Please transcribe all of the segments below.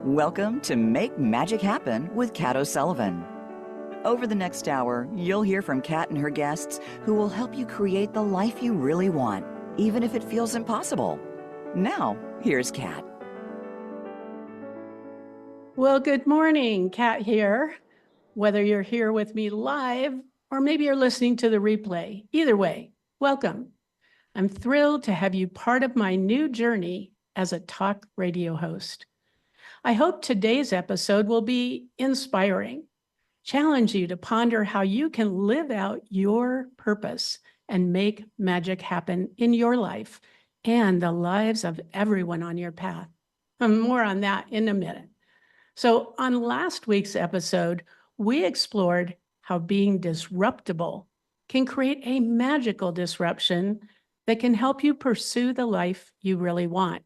Welcome to Make Magic Happen with Kat O'Sullivan. Over the next hour, you'll hear from Kat and her guests who will help you create the life you really want, even if it feels impossible. Now, here's Kat. Well, good morning, Kat here. Whether you're here with me live or maybe you're listening to the replay, either way, welcome. I'm thrilled to have you part of my new journey as a talk radio host. I hope today's episode will be inspiring, challenge you to ponder how you can live out your purpose and make magic happen in your life and the lives of everyone on your path. More on that in a minute. So on last week's episode, we explored how being disruptible can create a magical disruption that can help you pursue the life you really want,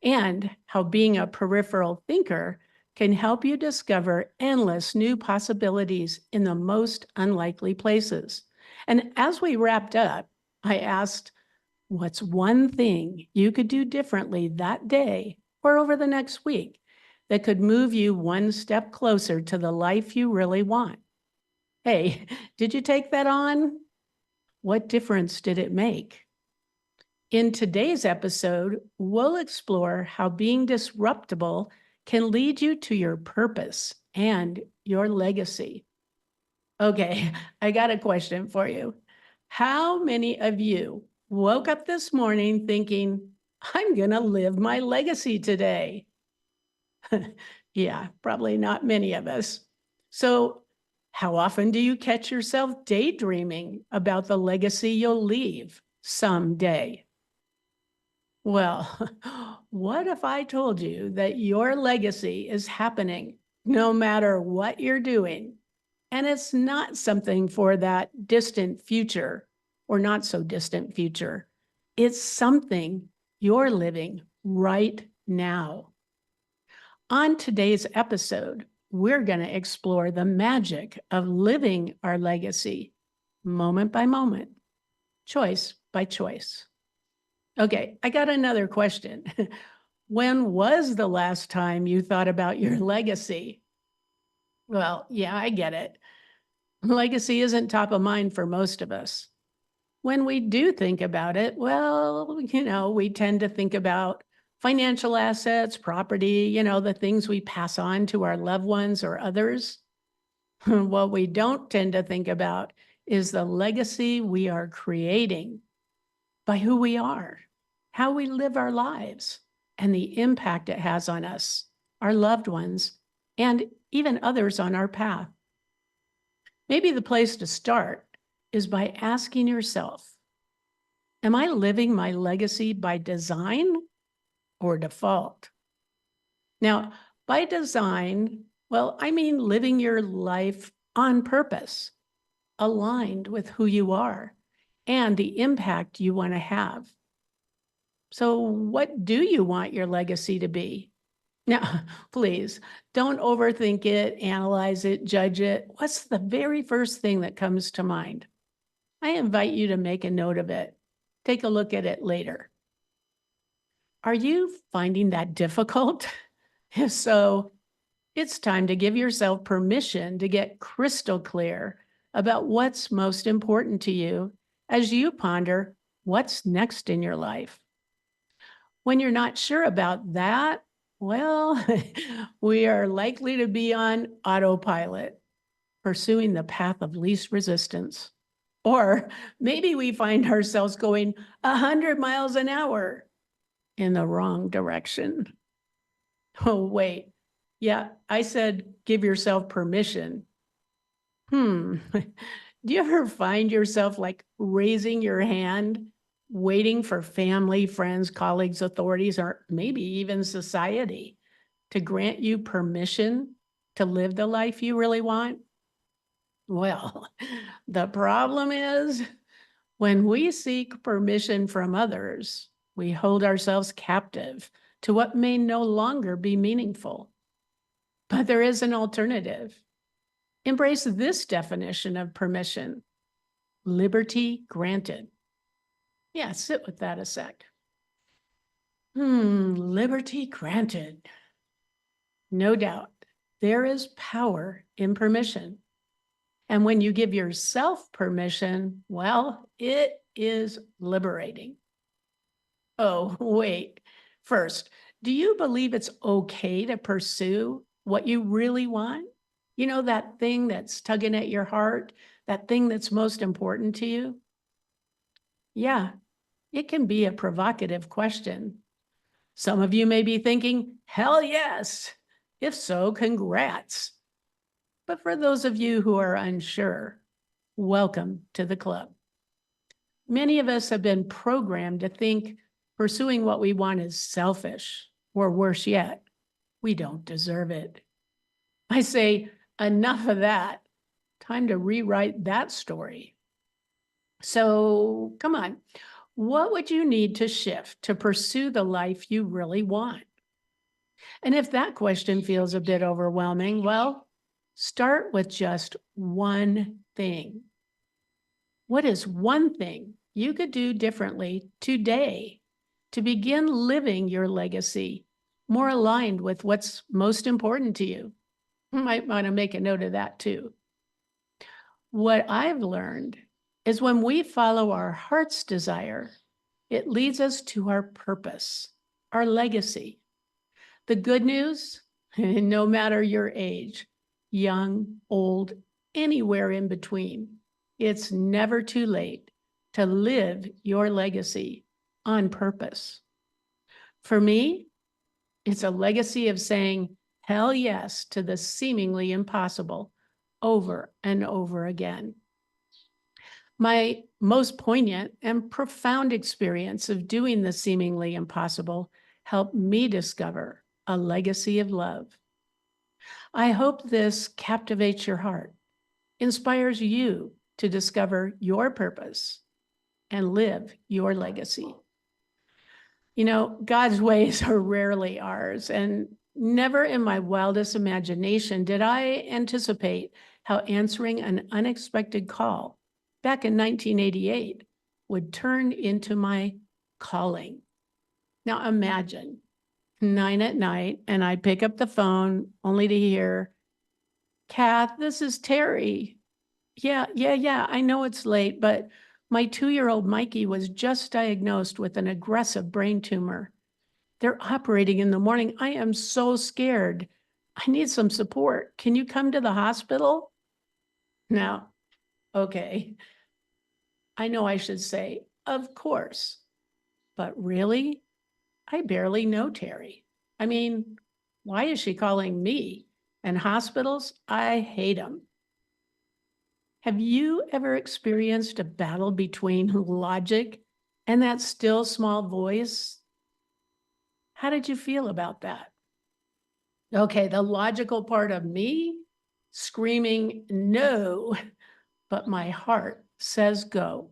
and how being a peripheral thinker can help you discover endless new possibilities in the most unlikely places. And as we wrapped up, I asked, what's one thing you could do differently that day or over the next week that could move you one step closer to the life you really want? Hey, did you take that on? What difference did it make? In today's episode, we'll explore how being disruptible can lead you to your purpose and your legacy. Okay, I got a question for you. How many of you woke up this morning thinking, I'm going to live my legacy today? Yeah, probably not many of us. So, how often do you catch yourself daydreaming about the legacy you'll leave someday? Well, what if I told you that your legacy is happening no matter what you're doing? And it's not something for that distant future or not so distant future. It's something you're living right now. On today's episode, we're going to explore the magic of living our legacy moment by moment, choice by choice. Okay, I got another question. When was the last time you thought about your legacy? Well, yeah, I get it. Legacy isn't top of mind for most of us. When we do think about it, well, we tend to think about financial assets, property, the things we pass on to our loved ones or others. What we don't tend to think about is the legacy we are creating by who we are, how we live our lives, and the impact it has on us, our loved ones, and even others on our path. Maybe the place to start is by asking yourself, am I living my legacy by design or default? Now, by design, well, I mean living your life on purpose, aligned with who you are and the impact you want to have. So what do you want your legacy to be? Now, please don't overthink it, analyze it, judge it. What's the very first thing that comes to mind? I invite you to make a note of it. Take a look at it later. Are you finding that difficult? If so, it's time to give yourself permission to get crystal clear about what's most important to you as you ponder what's next in your life. When you're not sure about that, well, we are likely to be on autopilot, pursuing the path of least resistance. Or maybe we find ourselves going 100 miles an hour in the wrong direction. Oh, wait. Yeah, I said give yourself permission. Do you ever find yourself like raising your hand, waiting for family, friends, colleagues, authorities, or maybe even society to grant you permission to live the life you really want? Well, the problem is when we seek permission from others, we hold ourselves captive to what may no longer be meaningful. But there is an alternative. Embrace this definition of permission: liberty granted. Yeah, sit with that a sec. Liberty granted. No doubt, there is power in permission. And when you give yourself permission, well, it is liberating. Oh, wait. First, do you believe it's okay to pursue what you really want? You know, that thing that's tugging at your heart, that thing that's most important to you? Yeah, it can be a provocative question. Some of you may be thinking, hell yes. If so, congrats. But for those of you who are unsure, welcome to the club. Many of us have been programmed to think pursuing what we want is selfish, or worse yet, we don't deserve it. I say, enough of that. Time to rewrite that story. So come on, what would you need to shift to pursue the life you really want? And if that question feels a bit overwhelming, well, start with just one thing. What is one thing you could do differently today to begin living your legacy more aligned with what's most important to you? You might want to make a note of that too. What I've learned is when we follow our heart's desire, it leads us to our purpose, our legacy. The good news, no matter your age, young, old, anywhere in between, it's never too late to live your legacy on purpose. For me, it's a legacy of saying hell yes to the seemingly impossible over and over again. My most poignant and profound experience of doing the seemingly impossible helped me discover a legacy of love. I hope this captivates your heart, inspires you to discover your purpose and live your legacy. You know, God's ways are rarely ours, and never in my wildest imagination did I anticipate how answering an unexpected call back in 1988 would turn into my calling. Now imagine 9 at night and I pick up the phone only to hear, Kath, this is Terry. Yeah, I know it's late, but my 2-year-old Mikey was just diagnosed with an aggressive brain tumor. They're operating in the morning. I am so scared. I need some support. Can you come to the hospital? Now, okay. I know I should say, of course, but really, I barely know Terry. I mean, why is she calling me? And hospitals, I hate them. Have you ever experienced a battle between logic and that still small voice? How did you feel about that? Okay, the logical part of me screaming no, but my heart says go.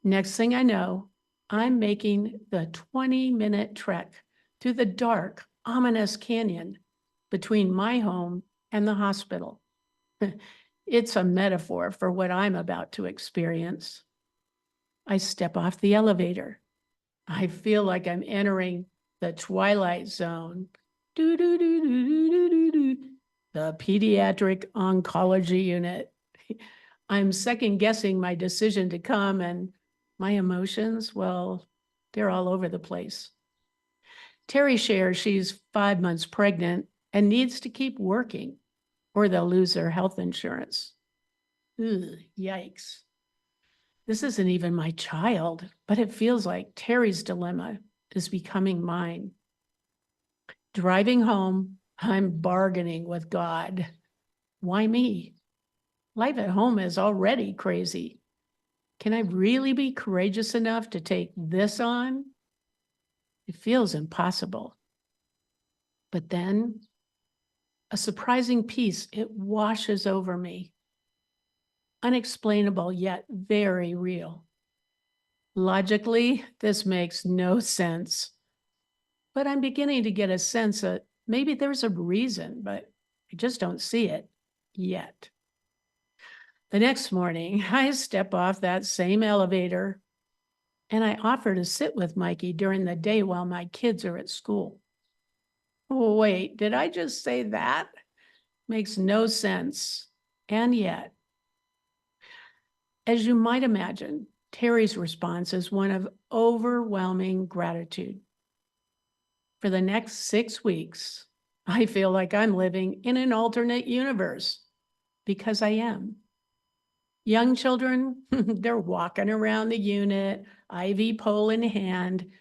Next thing I know, I'm making the 20-minute trek through the dark, ominous canyon between my home and the hospital. It's a metaphor for what I'm about to experience. I step off the elevator. I feel like I'm entering the twilight zone. Do, do, do, do, do, do, do. The pediatric oncology unit. I'm second guessing my decision to come, and my emotions, well, they're all over the place. Terry shares she's 5 months pregnant and needs to keep working or they'll lose their health insurance. Ugh, yikes. This isn't even my child, but it feels like Terry's dilemma is becoming mine. Driving home, I'm bargaining with God. Why me? Life at home is already crazy. Can I really be courageous enough to take this on? It feels impossible. But then a surprising peace, it washes over me. Unexplainable, yet very real. Logically, this makes no sense. But I'm beginning to get a sense that maybe there's a reason, but I just don't see it yet. The next morning, I step off that same elevator and I offer to sit with Mikey during the day while my kids are at school. Wait, did I just say that? Makes no sense. And yet, as you might imagine, Terry's response is one of overwhelming gratitude. For the next 6 weeks, I feel like I'm living in an alternate universe because I am. Young children, they're walking around the unit, IV pole in hand,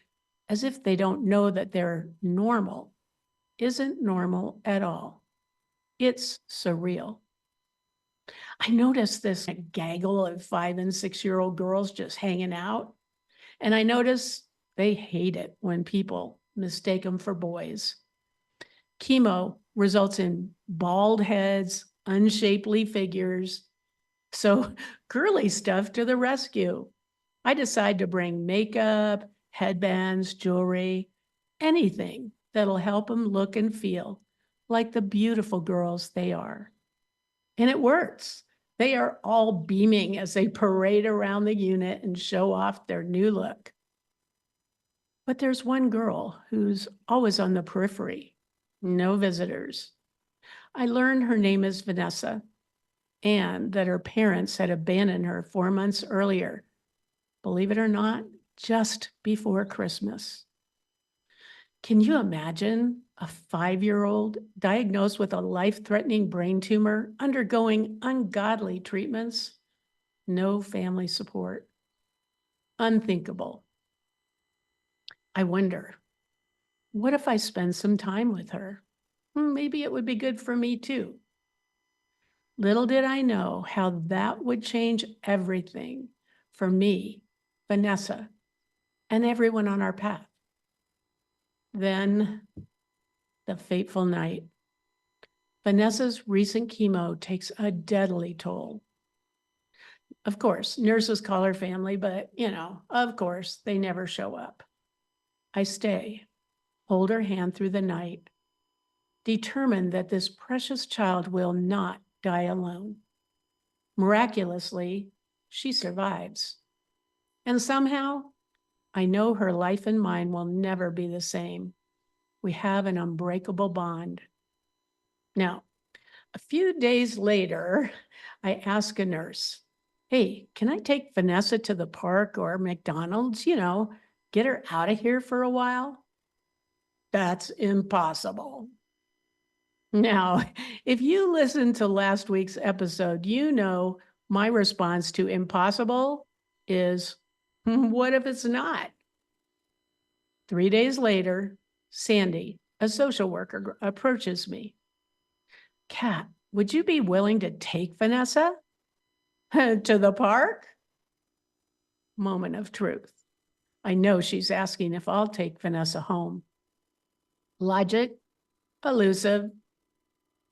as if they don't know that they're normal. Isn't normal at all. It's surreal. I noticed this gaggle of 5 and 6-year-old girls just hanging out. And I notice they hate it when people mistake them for boys. Chemo results in bald heads, unshapely figures. So girly stuff to the rescue. I decide to bring makeup, headbands, jewelry, anything that'll help them look and feel like the beautiful girls they are. And it works. They are all beaming as they parade around the unit and show off their new look. But there's one girl who's always on the periphery. No visitors. I learned her name is Vanessa and that her parents had abandoned her 4 months earlier. Believe it or not, just before Christmas. Can you imagine a 5-year-old diagnosed with a life-threatening brain tumor undergoing ungodly treatments? No family support. Unthinkable. I wonder, what if I spend some time with her? Maybe it would be good for me too. Little did I know how that would change everything for me, Vanessa, and everyone on our path. Then the fateful night. Vanessa's recent chemo takes a deadly toll. Of course, nurses call her family, but of course, they never show up. I stay, hold her hand through the night, determined that this precious child will not die alone. Miraculously, she survives. And somehow, I know her life and mine will never be the same. We have an unbreakable bond. Now, a few days later, I ask a nurse, hey, can I take Vanessa to the park or McDonald's, get her out of here for a while? That's impossible. Now, if you listened to last week's episode, you know my response to impossible is, what if it's not? 3 days later, Sandy, a social worker, approaches me. Kat, would you be willing to take Vanessa to the park? Moment of truth. I know she's asking if I'll take Vanessa home. Logic, elusive.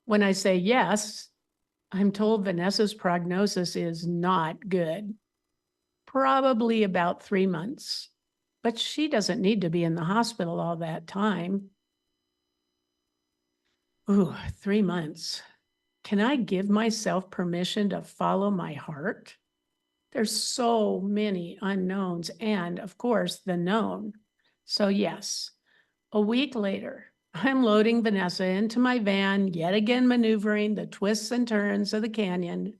When I say yes, I'm told Vanessa's prognosis is not good. Probably about 3 months, but she doesn't need to be in the hospital all that time. Ooh, 3 months. Can I give myself permission to follow my heart? There's so many unknowns and, of course, the known. So yes, a week later, I'm loading Vanessa into my van, yet again maneuvering the twists and turns of the canyon.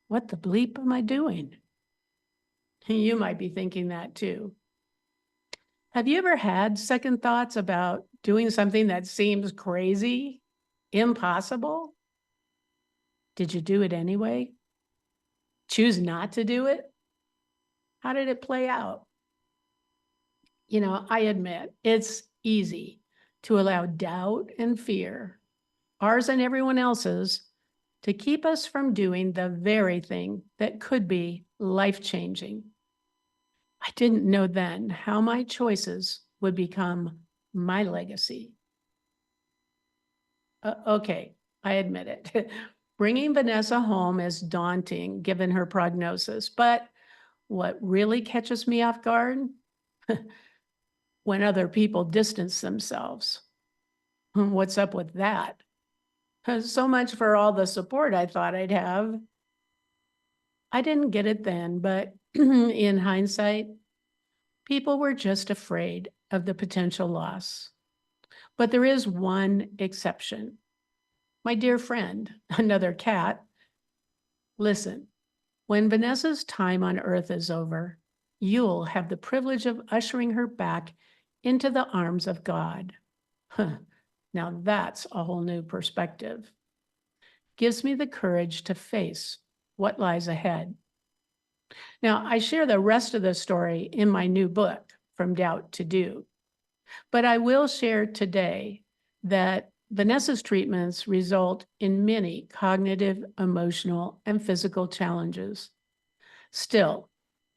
What the bleep am I doing? You might be thinking that too. Have you ever had second thoughts about doing something that seems crazy, impossible? Did you do it anyway? Choose not to do it? How did it play out? I admit it's easy to allow doubt and fear, ours and everyone else's, to keep us from doing the very thing that could be life-changing. I didn't know then how my choices would become my legacy. Okay, I admit it. Bringing Vanessa home is daunting given her prognosis, but what really catches me off guard? When other people distance themselves. What's up with that? So much for all the support I thought I'd have. I didn't get it then, but in hindsight, people were just afraid of the potential loss. But there is one exception. My dear friend, another cat, listen, when Vanessa's time on Earth is over, you'll have the privilege of ushering her back into the arms of God. Huh. Now that's a whole new perspective. Gives me the courage to face what lies ahead. Now, I share the rest of the story in my new book, From Doubt to Do. But I will share today that Vanessa's treatments result in many cognitive, emotional, and physical challenges. Still,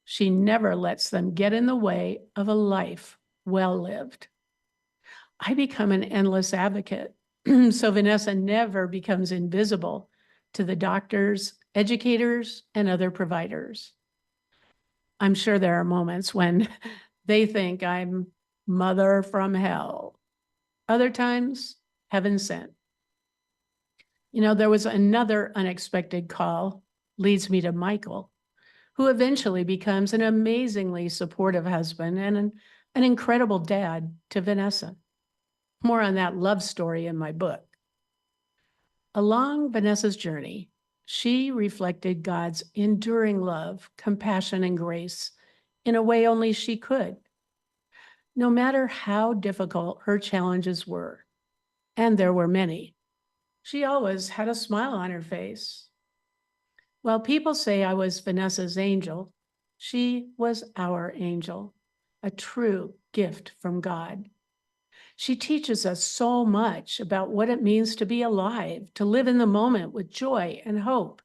she never lets them get in the way of a life well lived. I become an endless advocate, so Vanessa never becomes invisible to the doctors, educators, and other providers. I'm sure there are moments when they think I'm mother from hell. Other times, heaven sent. You know, there was another unexpected call, leads me to Michael, who eventually becomes an amazingly supportive husband and an incredible dad to Vanessa. More on that love story in my book. Along Vanessa's journey, she reflected God's enduring love, compassion, and grace in a way only she could. No matter how difficult her challenges were, and there were many, she always had a smile on her face. While people say I was Vanessa's angel, she was our angel, a true gift from God. She teaches us so much about what it means to be alive, to live in the moment with joy and hope,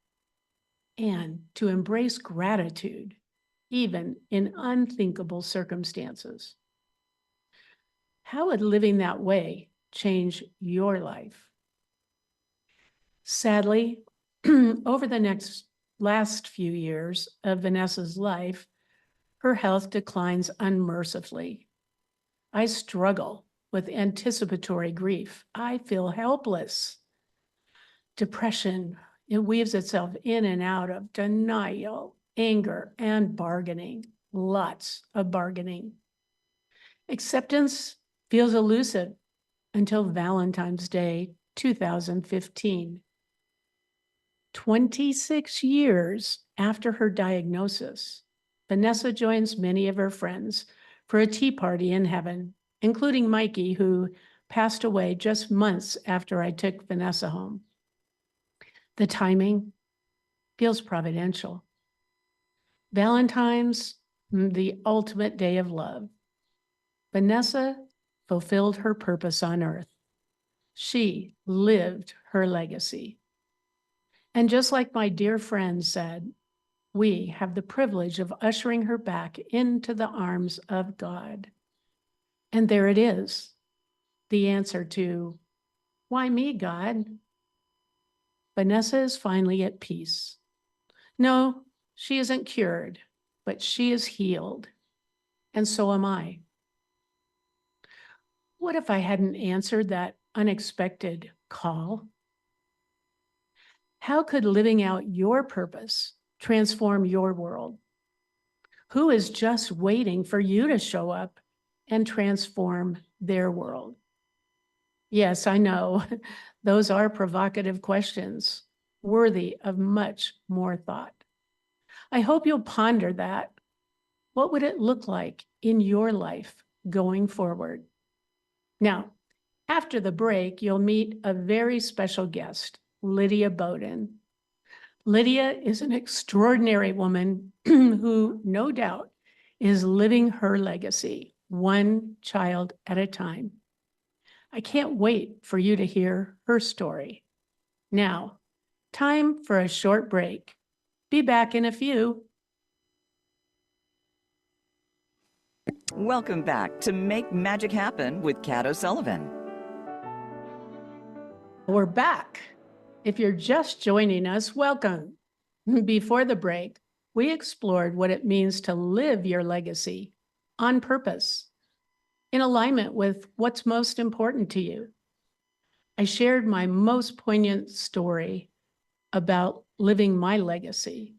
and to embrace gratitude, even in unthinkable circumstances. How would living that way change your life? Sadly, over the last few years of Vanessa's life, her health declines unmercifully. I struggle with anticipatory grief. I feel helpless. Depression, it weaves itself in and out of denial, anger, and bargaining. Lots of bargaining. Acceptance feels elusive until Valentine's Day, 2015. 26 years after her diagnosis, Vanessa joins many of her friends for a tea party in heaven, including Mikey, who passed away just months after I took Vanessa home. The timing feels providential. Valentine's, the ultimate day of love. Vanessa fulfilled her purpose on earth. She lived her legacy. And just like my dear friend said, we have the privilege of ushering her back into the arms of God. And there it is, the answer to, why me, God? Vanessa is finally at peace. No, she isn't cured, but she is healed. And so am I. What if I hadn't answered that unexpected call? How could living out your purpose transform your world? Who is just waiting for you to show up and transform their world? Yes, I know, those are provocative questions, worthy of much more thought. I hope you'll ponder that. What would it look like in your life going forward? Now, after the break, you'll meet a very special guest, Lydia Bowden. Lydia is an extraordinary woman who, no doubt, is living her legacy, one child at a time. I can't wait for you to hear her story. Now, time for a short break. Be back in a few. Welcome back to Make Magic Happen with Kat O'Sullivan. We're back. If you're just joining us, welcome. Before the break, we explored what it means to live your legacy on purpose, in alignment with what's most important to you. I shared my most poignant story about living my legacy.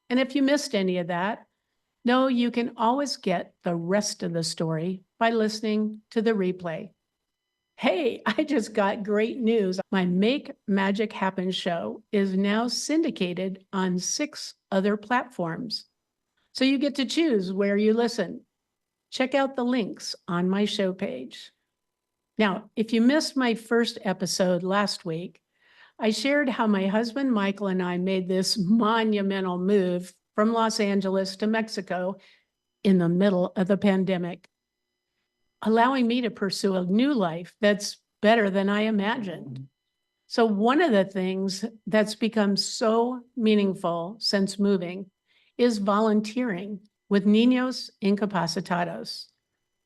And if you missed any of that, know you can always get the rest of the story by listening to the replay. Hey, I just got great news. My Make Magic Happen show is now syndicated on 6 other platforms. So you get to choose where you listen. Check out the links on my show page. Now, if you missed my first episode last week, I shared how my husband Michael and I made this monumental move from Los Angeles to Mexico in the middle of the pandemic, allowing me to pursue a new life that's better than I imagined. So one of the things that's become so meaningful since moving is volunteering with Niños Incapacitados.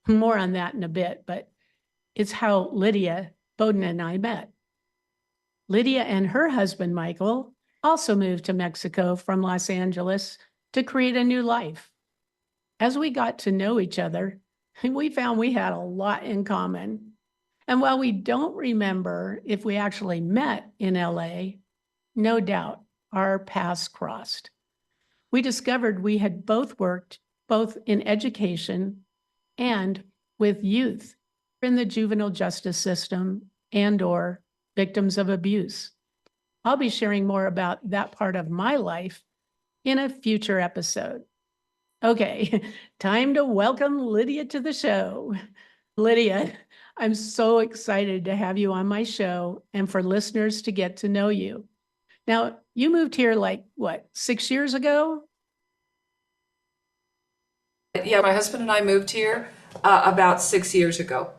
More on that in a bit, but it's how Lydia Bowden and I met. Lydia and her husband, Michael, also moved to Mexico from Los Angeles to create a new life. As we got to know each other, we found we had a lot in common. And while we don't remember if we actually met in LA, no doubt our paths crossed. We discovered we had both worked both in education and with youth in the juvenile justice system and/or victims of abuse. I'll be sharing more about that part of my life in a future episode. Okay, time to welcome Lydia to the show. Lydia, I'm so excited to have you on my show and for listeners to get to know you. Now, you moved here like, what, 6 years ago? Yeah, my husband and I moved here about 6 years ago.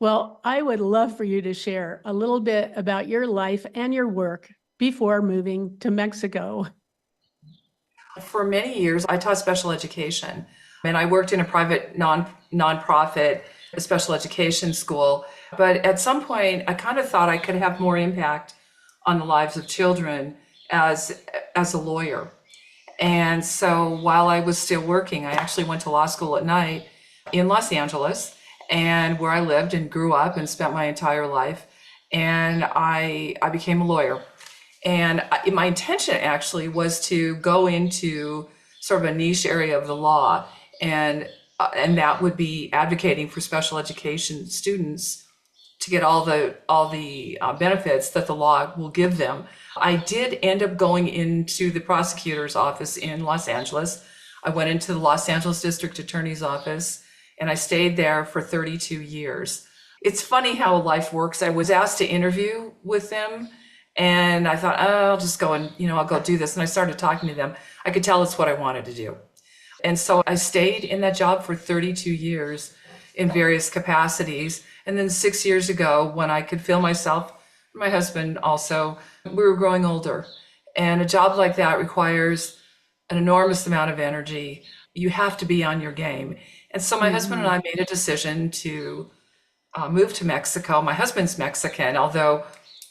Well, I would love for you to share a little bit about your life and your work before moving to Mexico. For many years, I taught special education, and I worked in a private nonprofit special education school. But at some point, I kind of thought I could have more impact on the lives of children as a lawyer. And so while I was still working, I actually went to law school at night in Los Angeles, and where I lived and grew up and spent my entire life. And I became a lawyer. And my intention actually was to go into sort of a niche area of the law, and that would be advocating for special education students to get all the benefits that the law will give them. I did end up going into the prosecutor's office in Los Angeles. I went into the Los Angeles District Attorney's office, and I stayed there for 32 years. It's funny how life works. I was asked to interview with them, and I thought, oh, I'll just go and, I'll go do this. And I started talking to them. I could tell it's what I wanted to do. And so I stayed in that job for 32 years in various capacities. And then 6 years ago, when I could feel myself, my husband also, we were growing older. And a job like that requires an enormous amount of energy. You have to be on your game. And so my husband and I made a decision to move to Mexico. My husband's Mexican, although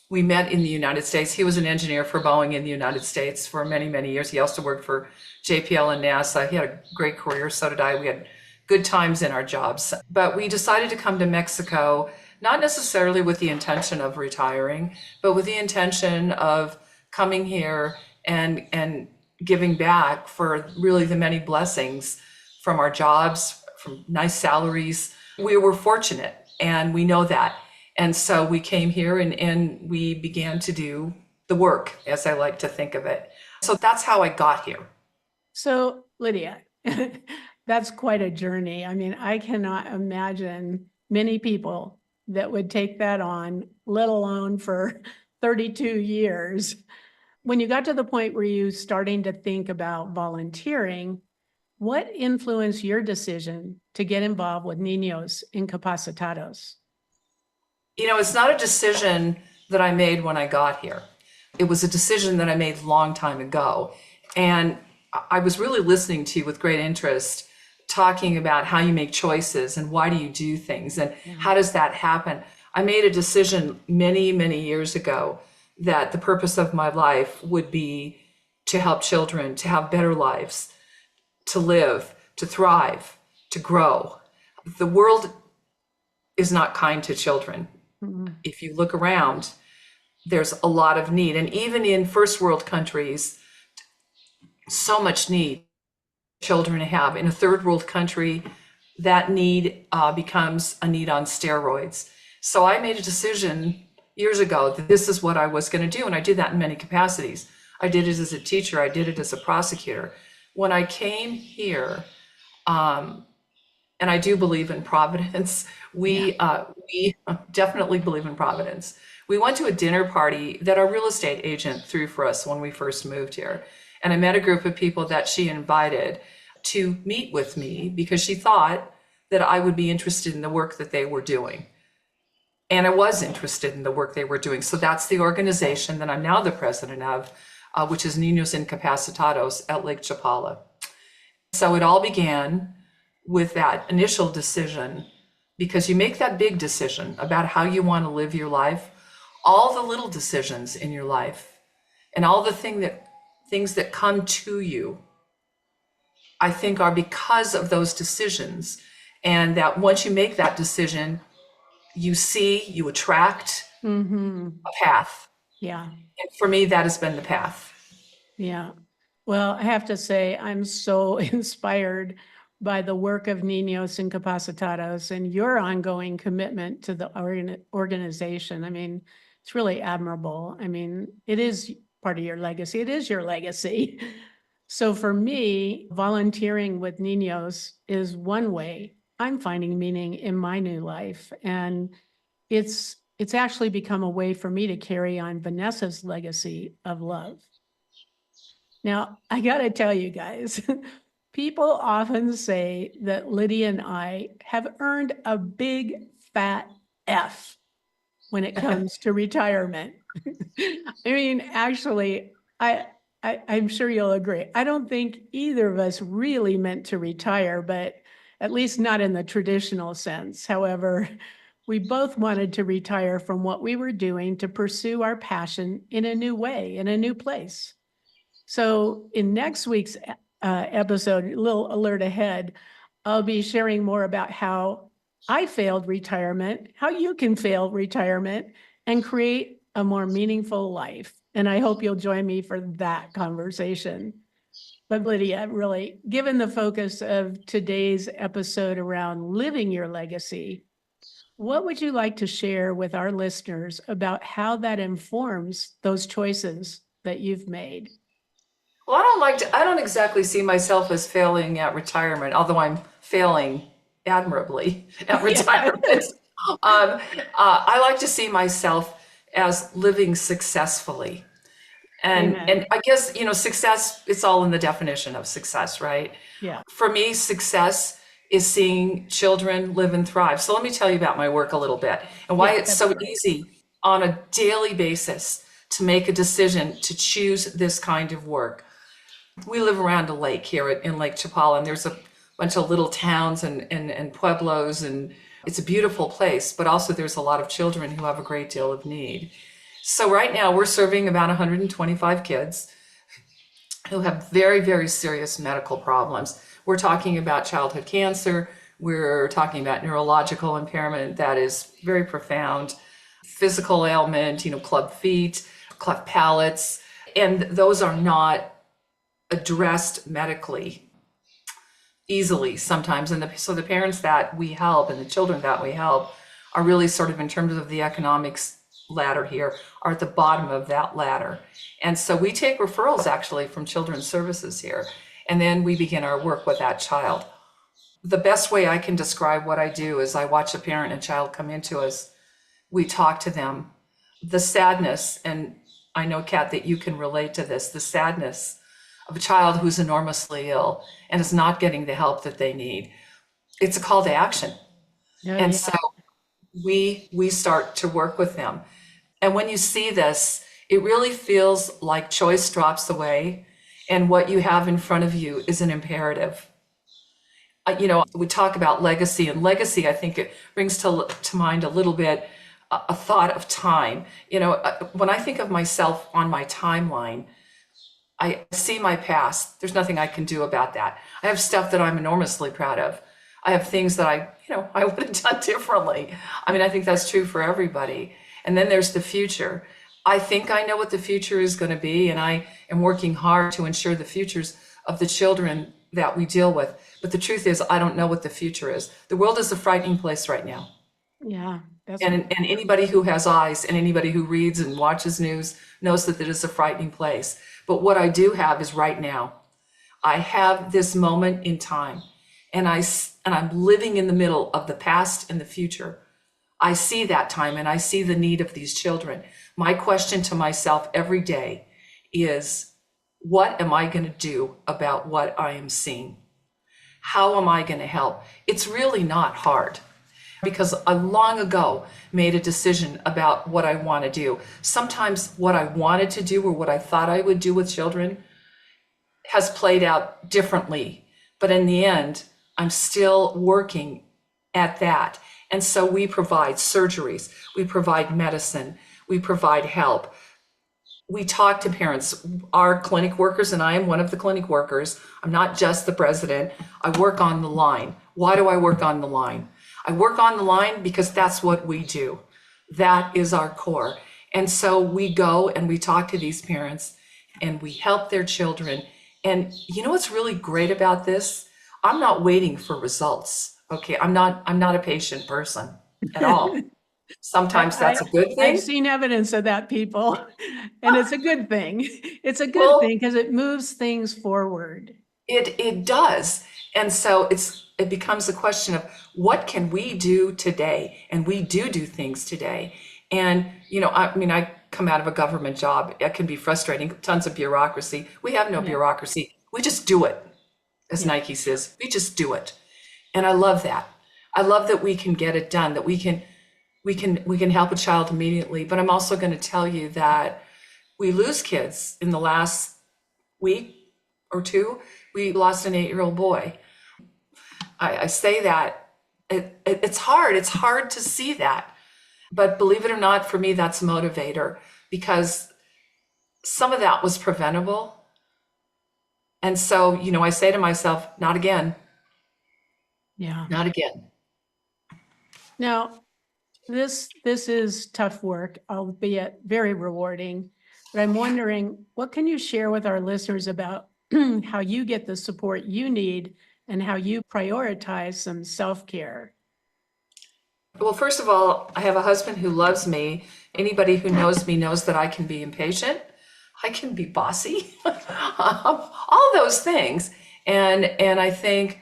we met in the United States. He was an engineer for Boeing in the United States for many, many years. He also worked for JPL and NASA. He had a great career, so did I. We had good times in our jobs. But we decided to come to Mexico, not necessarily with the intention of retiring, but with the intention of coming here and giving back for really the many blessings from our jobs, from nice salaries. We were fortunate, and we know that. And so we came here and we began to do the work, as I like to think of it. So that's how I got here. So, Lydia, that's quite a journey. I mean, I cannot imagine many people that would take that on, let alone for 32 years. When you got to the point where you starting to think about volunteering, what influenced your decision to get involved with Niños Incapacitados? It's not a decision that I made when I got here. It was a decision that I made a long time ago. And I was really listening to you with great interest, talking about how you make choices and why do you do things and how does that happen. I made a decision many, many years ago that the purpose of my life would be to help children to have better lives, to live, to thrive, to grow. The world is not kind to children. If you look around, there's a lot of need. And even in first world countries, so much need children have. In a third world country, that need becomes a need on steroids. So I made a decision years ago that this is what I was going to do. And I did that in many capacities. I did it as a teacher. I did it as a prosecutor. When I came here, and I do believe in providence, we definitely believe in providence. We went to a dinner party that our real estate agent threw for us when we first moved here. And I met a group of people that she invited to meet with me because she thought that I would be interested in the work that they were doing. And I was interested in the work they were doing. So that's the organization that I'm now the president of, which is Niños Incapacitados at Lake Chapala. So it all began with that initial decision, because you make that big decision about how you want to live your life, all the little decisions in your life and all the things that come to you, I think are because of those decisions. And that once you make that decision, you attract a path. Yeah. And for me, that has been the path. Yeah. Well, I have to say, I'm so inspired by the work of Niños Incapacitados and your ongoing commitment to the organization. I mean, it's really admirable. I mean, it is part of your legacy. It is your legacy. So for me, volunteering with Niños is one way I'm finding meaning in my new life. And it's actually become a way for me to carry on Vanessa's legacy of love. Now, I got to tell you guys, people often say that Lydia and I have earned a big fat F when it comes to retirement. I mean, actually, I'm sure you'll agree. I don't think either of us really meant to retire, but at least not in the traditional sense. However, we both wanted to retire from what we were doing to pursue our passion in a new way, in a new place. So in next week's episode, a little alert ahead, I'll be sharing more about how I failed retirement, how you can fail retirement and create a more meaningful life. And I hope you'll join me for that conversation. But Lydia, really, given the focus of today's episode around living your legacy, what would you like to share with our listeners about how that informs those choices that you've made? Well, I don't exactly see myself as failing at retirement, although I'm failing admirably at retirement. I like to see myself as living successfully. And I guess, success, it's all in the definition of success, right? Yeah. For me, success is seeing children live and thrive. So let me tell you about my work a little bit and why it's so easy on a daily basis to make a decision to choose this kind of work. We live around a lake here in Lake Chapala, and there's a bunch of little towns and pueblos, and it's a beautiful place, but also there's a lot of children who have a great deal of need. So right now we're serving about 125 kids who have very, very serious medical problems. We're talking about childhood cancer. We're talking about neurological impairment that is very profound, physical ailment, club feet, cleft palates, and those are not addressed medically easily sometimes. And so the parents that we help and the children that we help are really sort of, in terms of the economics ladder here, are at the bottom of that ladder. And so we take referrals actually from children's services here, and then we begin our work with that child. The best way I can describe what I do is I watch a parent and child come into us. We talk to them. The sadness, and I know, Kat, that you can relate to this, the sadness of a child who's enormously ill and is not getting the help that they need. It's a call to action. So we start to work with them. And when you see this, it really feels like choice drops away and what you have in front of you is an imperative. We talk about legacy, and legacy, I think it brings to mind a little bit a thought of time. When I think of myself on my timeline, I see my past. There's nothing I can do about that. I have stuff that I'm enormously proud of. I have things that I would have done differently. I mean, I think that's true for everybody. And then there's the future. I think I know what the future is going to be, and I am working hard to ensure the futures of the children that we deal with. But the truth is, I don't know what the future is. The world is a frightening place right now. Yeah. That's And anybody who has eyes and anybody who reads and watches news knows that it is a frightening place. But what I do have is right now. I have this moment in time, and I'm living in the middle of the past and the future. I see that time and I see the need of these children. My question to myself every day is, what am I going to do about what I am seeing? How am I going to help? It's really not hard, because I long ago made a decision about what I want to do. Sometimes what I wanted to do or what I thought I would do with children has played out differently. But in the end, I'm still working at that. And so we provide surgeries, we provide medicine, we provide help. We talk to parents, our clinic workers, and I am one of the clinic workers. I'm not just the president. I work on the line. Why do I work on the line? I work on the line because that's what we do. That is our core. And so we go and we talk to these parents and we help their children. And you know what's really great about this? I'm not waiting for results. Okay, I'm not a patient person at all. Sometimes that's a good I've thing. seen evidence of that, people, and it's a good thing. It's a good Well, thing because it moves things forward. It does. And so it becomes a question of what can we do today? And we do things today. And, you know, I mean, I come out of a government job. It can be frustrating, tons of bureaucracy. We have no bureaucracy. We just do it, as Nike says. We just do it. And I love that. I love that we can get it done, that we can help a child immediately. But I'm also going to tell you that we lose kids. In the last week or two, we lost an 8-year-old boy. I say that it's hard. It's hard to see that. But believe it or not, for me, that's a motivator, because some of that was preventable. And so, you know, I say to myself, not again. Yeah. Not again. Now, this is tough work, albeit very rewarding. But I'm wondering, what can you share with our listeners about how you get the support you need and how you prioritize some self-care? Well, first of all, I have a husband who loves me. Anybody who knows me knows that I can be impatient. I can be bossy, all those things. And I think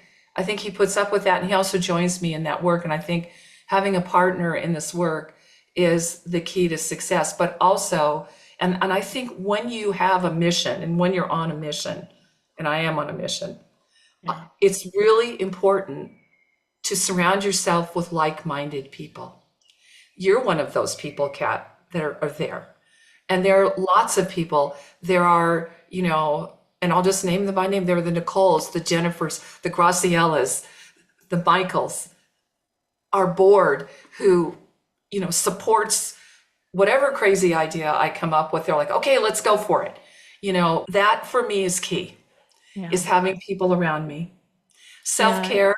he puts up with that, and he also joins me in that work. And I think having a partner in this work is the key to success. But also, and I think when you have a mission and when you're on a mission, and I am on a mission, it's really important to surround yourself with like-minded people. You're one of those people, Kat, that are there. And there are lots of people. There are, you know, and I'll just name them by name. There are the Nicoles, the Jennifers, the Graciellas, the Michaels, our board who, you know, supports whatever crazy idea I come up with. They're like, okay, let's go for it. You know, that for me is key, is having people around me. Self-care.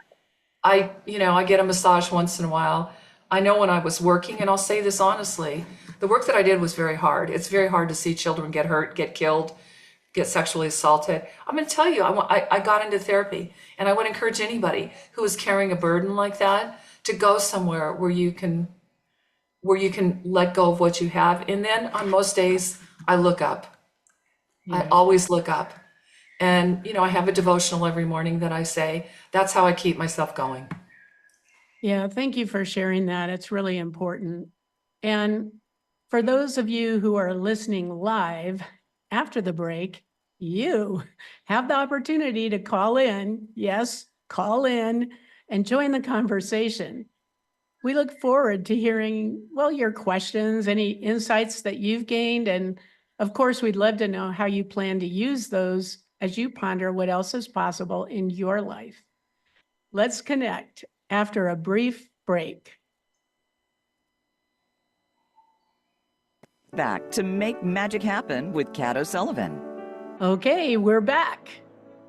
I get a massage once in a while. I know when I was working, and I'll say this honestly, the work that I did was very hard. It's very hard to see children get hurt, get killed, get sexually assaulted. I'm going to tell you, I got into therapy, and I would encourage anybody who is carrying a burden like that to go somewhere where you can let go of what you have. And then on most days, I look up. I always look up. And, you know, I have a devotional every morning that I say. That's how I keep myself going. Yeah, thank you for sharing that. It's really important. And for those of you who are listening live after the break, you have the opportunity to call in. Yes, call in and join the conversation. We look forward to hearing, well, your questions, any insights that you've gained. And of course, we'd love to know how you plan to use those as you ponder what else is possible in your life. Let's connect after a brief break. Back to Make Magic Happen with Kat O'Sullivan. Okay, we're back.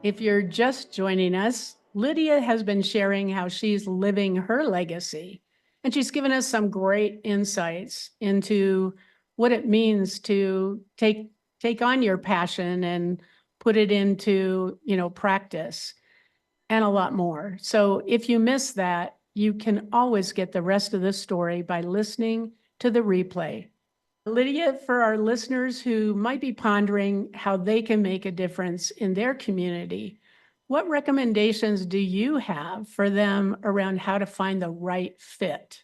If you're just joining us, Lydia has been sharing how she's living her legacy, and she's given us some great insights into what it means to take on your passion and put it into, practice, and a lot more. So if you missed that, you can always get the rest of the story by listening to the replay. Lydia, for our listeners who might be pondering how they can make a difference in their community, what recommendations do you have for them around how to find the right fit?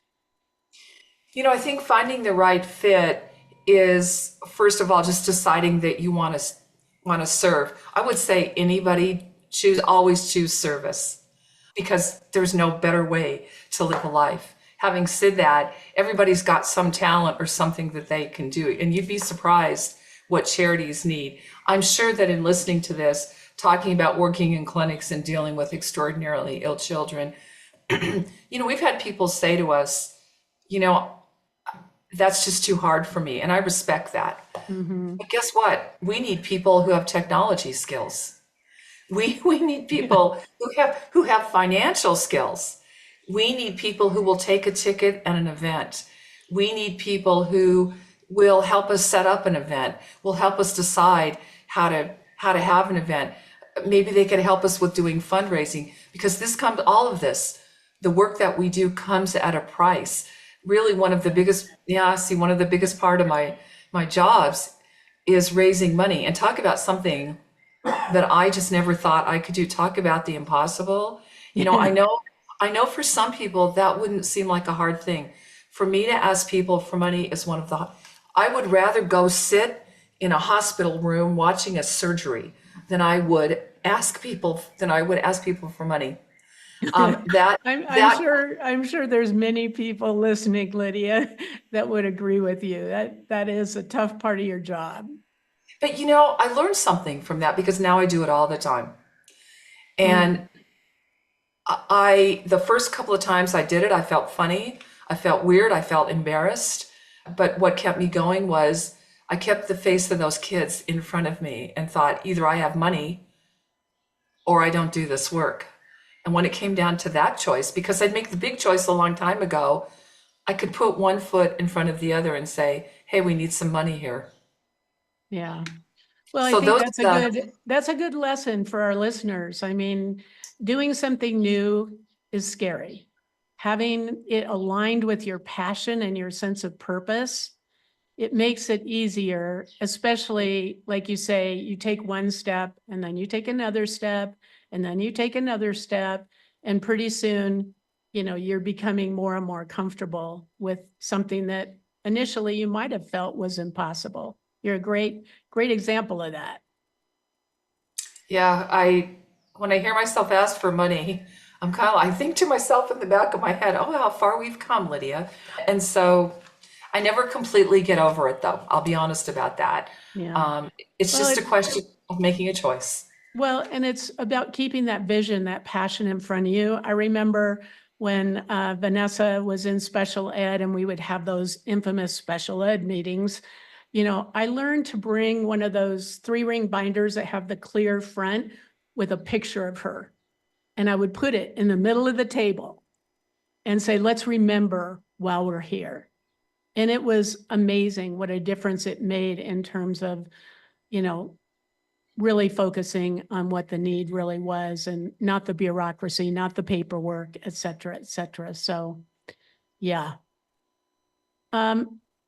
I think finding the right fit is, first of all, just deciding that you want to serve. I would say anybody always choose service, because there's no better way to live a life. Having said that, everybody's got some talent or something that they can do, and you'd be surprised what charities need. I'm sure that in listening to this, talking about working in clinics and dealing with extraordinarily ill children, we've had people say to us, that's just too hard for me. And I respect that. Mm-hmm. But guess what? We need people who have technology skills. We need people who have financial skills. We need people who will take a ticket at an event. We need people who will help us set up an event, will help us decide how to have an event. Maybe they could help us with doing fundraising, because all of this, the work that we do comes at a price. Really, one of the biggest part of my jobs is raising money. And talk about something that I just never thought I could do. Talk about the impossible. I know for some people that wouldn't seem like a hard thing. For me to ask people for money is I would rather go sit in a hospital room watching a surgery than I would ask people for money. I'm sure there's many people listening, Lydia, that would agree with you. That is a tough part of your job. But I learned something from that, because now I do it all the time. And the first couple of times I did it, I felt funny, I felt weird, I felt embarrassed. But what kept me going was I kept the face of those kids in front of me and thought, either I have money or I don't do this work. And when it came down to that choice, because I'd make the big choice a long time ago, I could put one foot in front of the other and say, hey, we need some money here. Yeah. Well, So I think that's a good lesson for our listeners. I mean, doing something new is scary. Having it aligned with your passion and your sense of purpose, it makes it easier, especially like you say, you take one step and then you take another step and then you take another step, and pretty soon, you're becoming more and more comfortable with something that initially you might have felt was impossible. You're a great example of that. Yeah, when I hear myself ask for money, I think to myself in the back of my head, oh, how far we've come, Lydia. And so I never completely get over it, though. I'll be honest about that. Yeah. It's just a question of making a choice. Well, and it's about keeping that vision, that passion in front of you. I remember when Vanessa was in special ed and we would have those infamous special ed meetings, I learned to bring one of those 3-ring binders that have the clear front with a picture of her. And I would put it in the middle of the table and say, let's remember while we're here. And it was amazing what a difference it made in terms of, really focusing on what the need really was, and not the bureaucracy, not the paperwork, et cetera, et cetera. So, yeah.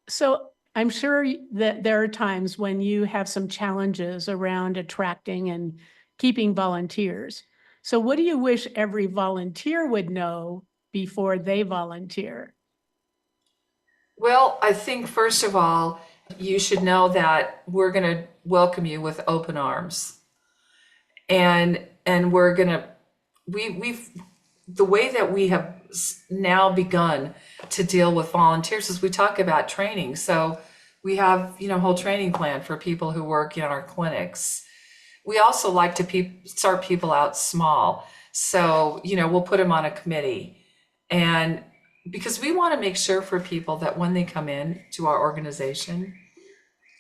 So I'm sure that there are times when you have some challenges around attracting and keeping volunteers. So what do you wish every volunteer would know before they volunteer? Well, I think first of all, you should know that we're going to welcome you with open arms. And we're going to, the way that we have now begun to deal with volunteers is we talk about training. So we have, a whole training plan for people who work in our clinics. We also like to start people out small. So, we'll put them on a committee. And because we want to make sure for people that when they come in to our organization,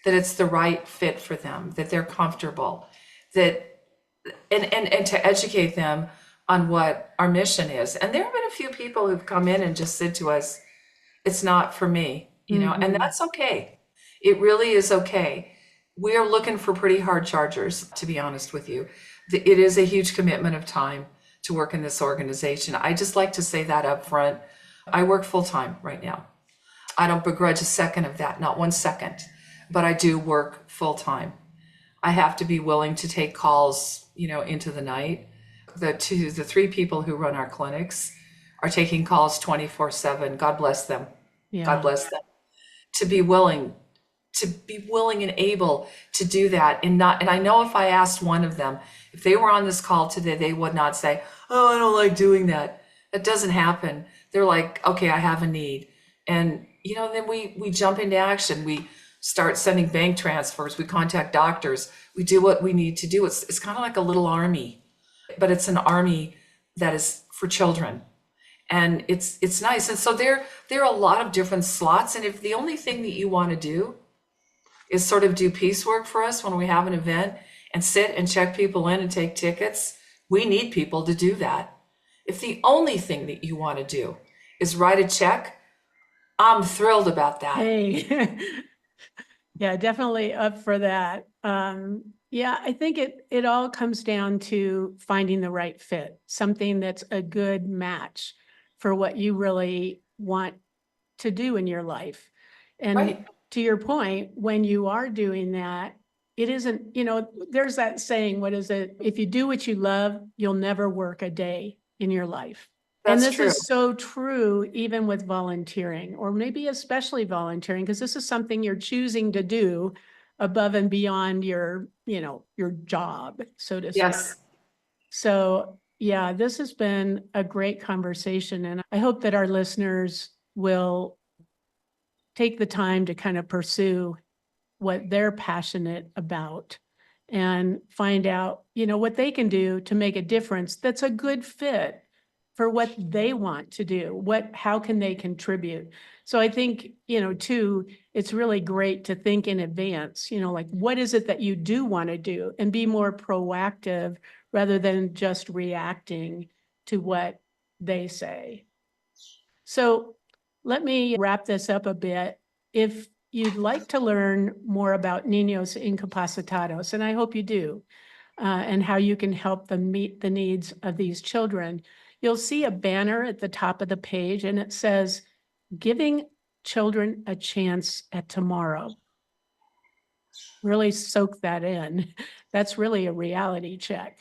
that it's the right fit for them, that they're comfortable, and to educate them on what our mission is. And there have been a few people who've come in and just said to us, it's not for me, and that's okay. It really is okay. We are looking for pretty hard chargers, to be honest with you. It is a huge commitment of time to work in this organization. I just like to say that up front. I work full time right now. I don't begrudge a second of that, not 1 second, but I do work full time. I have to be willing to take calls, into the night. The 3 people who run our clinics are taking calls 24/7. God bless them. God Yeah. bless them. To be willing and able to do that, and I know if I asked one of them, if they were on this call today, they would not say, "Oh, I don't like doing that." That doesn't happen. They're like, "Okay, I have a need." And then we jump into action. We start sending bank transfers, we contact doctors, we do what we need to do. It's kind of like a little army, but it's an army that is for children. And it's nice. And so there are a lot of different slots. And if the only thing that you want to do is sort of do piecework for us when we have an event and sit and check people in and take tickets, we need people to do that. If the only thing that you want to do is write a check, I'm thrilled about that. Hey, yeah, definitely up for that. Yeah, I think it all comes down to finding the right fit, something that's a good match for what you really want to do in your life. And Right. to your point, when you are doing that, it isn't, there's that saying, what is it? If you do what you love, you'll never work a day in your life. And That's this true. is so true, even with volunteering, or maybe especially volunteering, because this is something you're choosing to do above and beyond your job, so to speak. Yes. So, yeah, this has been a great conversation, and I hope that our listeners will take the time to kind of pursue what they're passionate about and find out, what they can do to make a difference that's a good fit for what they want to do. How can they contribute? So I think, too, it's really great to think in advance, like what is it that you do want to do, and be more proactive rather than just reacting to what they say. So let me wrap this up a bit. If you'd like to learn more about Niños Incapacitados, and I hope you do, and how you can help them meet the needs of these children, you'll see a banner at the top of the page, and it says, "Giving Children a Chance at Tomorrow." Really soak that in. That's really a reality check.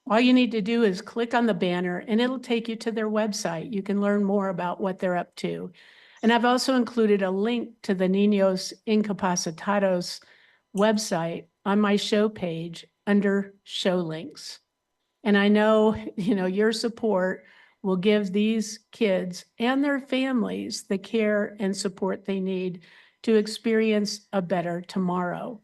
All you need to do is click on the banner and it'll take you to their website. You can learn more about what they're up to. And I've also included a link to the Niños Incapacitados website on my show page under show links. And I know, your support will give these kids and their families the care and support they need to experience a better tomorrow.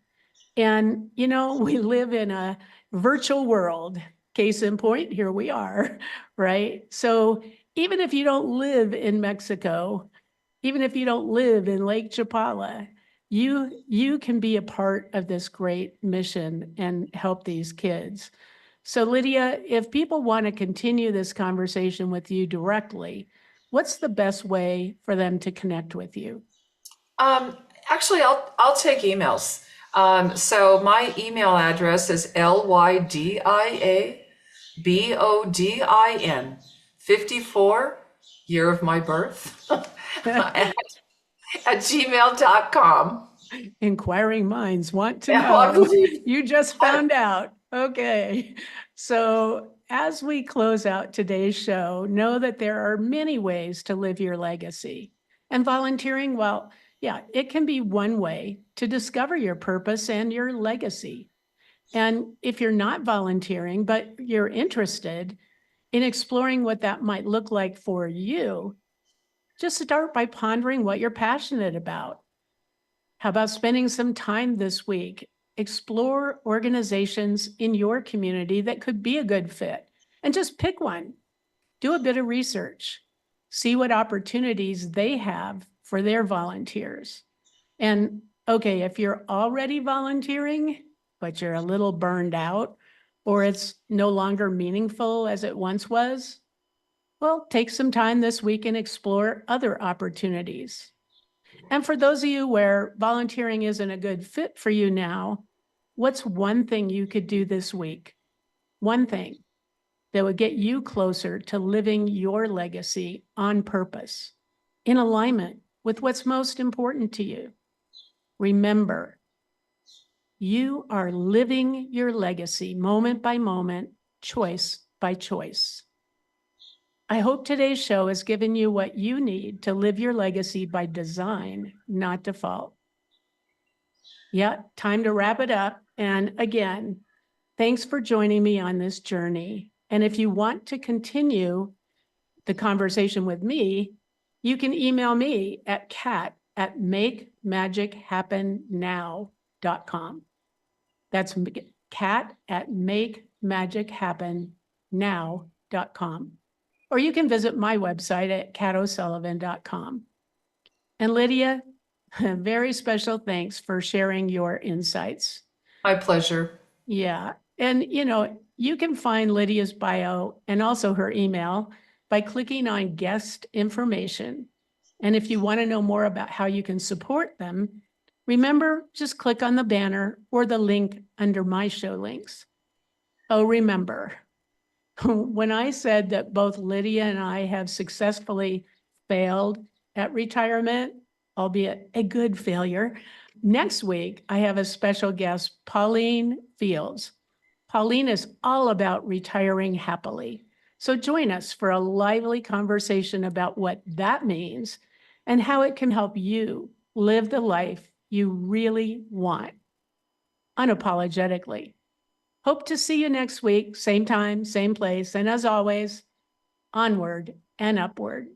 And, we live in a virtual world. Case in point, here we are, right? So even if you don't live in Mexico, even if you don't live in Lake Chapala, you can be a part of this great mission and help these kids. So Lydia, if people want to continue this conversation with you directly, what's the best way for them to connect with you? Actually, I'll take emails. So my email address is LYDIABODIN 54, year of my birth, at gmail.com. Inquiring minds want to Yeah, I know. believe- You just found out. Okay. So as we close out today's show, know that there are many ways to live your legacy. And volunteering, well, yeah, it can be one way to discover your purpose and your legacy. And if you're not volunteering, but you're interested in exploring what that might look like for you, just start by pondering what you're passionate about. How about spending some time this week? Explore organizations in your community that could be a good fit, and just pick one. Do a bit of research. See what opportunities they have for their volunteers. And okay, if you're already volunteering, but you're a little burned out, or it's no longer meaningful as it once was, well, take some time this week and explore other opportunities. And for those of you where volunteering isn't a good fit for you now, what's one thing you could do this week? One thing. that would get you closer to living your legacy on purpose, in alignment with what's most important to you. Remember, you are living your legacy moment by moment, choice by choice. I hope today's show has given you what you need to live your legacy by design, not default. Yeah, time to wrap it up. And again, thanks for joining me on this journey. And if you want to continue the conversation with me, you can email me at kat@makemagichappennow.com. That's kat@makemagichappennow.com. Or you can visit my website at katosullivan.com. And Lydia, very special thanks for sharing your insights. My pleasure. Yeah. And, you can find Lydia's bio and also her email by clicking on guest information. And if you want to know more about how you can support them, remember, just click on the banner or the link under my show links. Oh, remember, when I said that both Lydia and I have successfully failed at retirement, albeit a good failure, next week I have a special guest, Pauline Fields. Pauline is all about retiring happily. So join us for a lively conversation about what that means and how it can help you live the life you really want, unapologetically. Hope to see you next week, same time, same place. And as always, onward and upward.